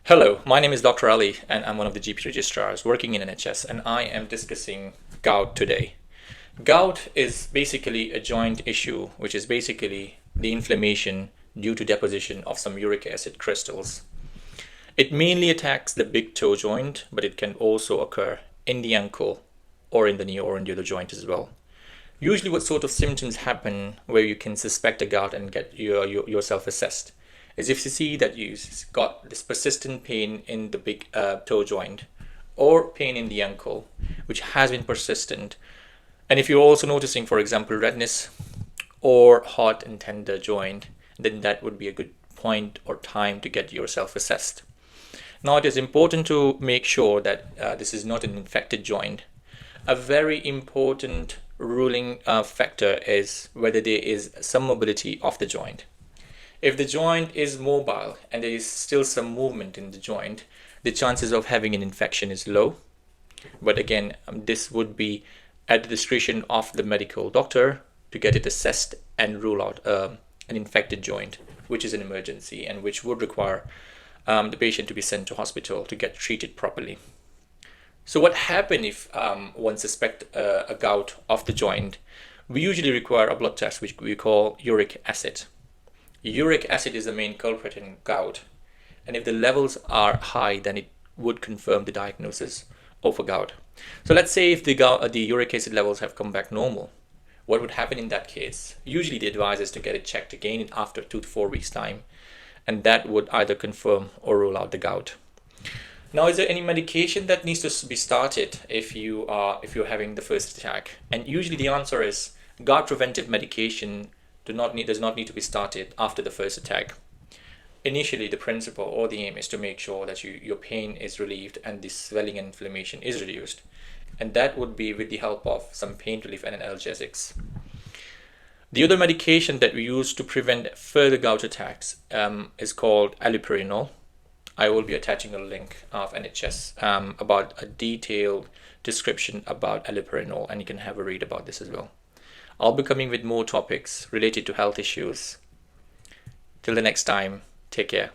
Hello, my name is Dr. Ali and I'm one of the GP registrars working in NHS, and I am discussing gout today. Gout is basically a joint issue, which is basically the inflammation due to deposition of some uric acid crystals. It mainly attacks the big toe joint, but it can also occur in the ankle or in the knee or in the other joint as well. Usually what sort of symptoms happen where you can suspect a gout and get yourself assessed is if you see that you've got this persistent pain in the big toe joint or pain in the ankle, which has been persistent. And if you're also noticing, for example, redness or hot and tender joint, then that would be a good point or time to get yourself assessed. Now, it is important to make sure that this is not an infected joint. A very important ruling factor is whether there is some mobility of the joint. If the joint is mobile and there is still some movement in the joint, the chances of having an infection is low. But again, this would be at the discretion of the medical doctor to get it assessed and rule out an infected joint, which is an emergency and which would require the patient to be sent to hospital to get treated properly. So what happens if one suspects a gout of the joint? We usually require a blood test, which we call uric acid. Uric acid is the main culprit in gout, and if the levels are high, then it would confirm the diagnosis of a gout. So let's say if the uric acid levels have come back normal, what would happen in that case? Usually the advice is to get it checked again after 2 to 4 weeks time, and that would either confirm or rule out the gout. Now, is there any medication that needs to be started if you're having the first attack? And usually the answer is gout preventive medication does not need to be started after the first attack. Initially, the principle or the aim is to make sure that your pain is relieved and the swelling and inflammation is reduced, and that would be with the help of some pain relief and analgesics. The other medication that we use to prevent further gout attacks is called allopurinol. I will be attaching a link of NHS about a detailed description about allopurinol, and you can have a read about this as well. I'll be coming with more topics related to health issues. Till the next time, take care.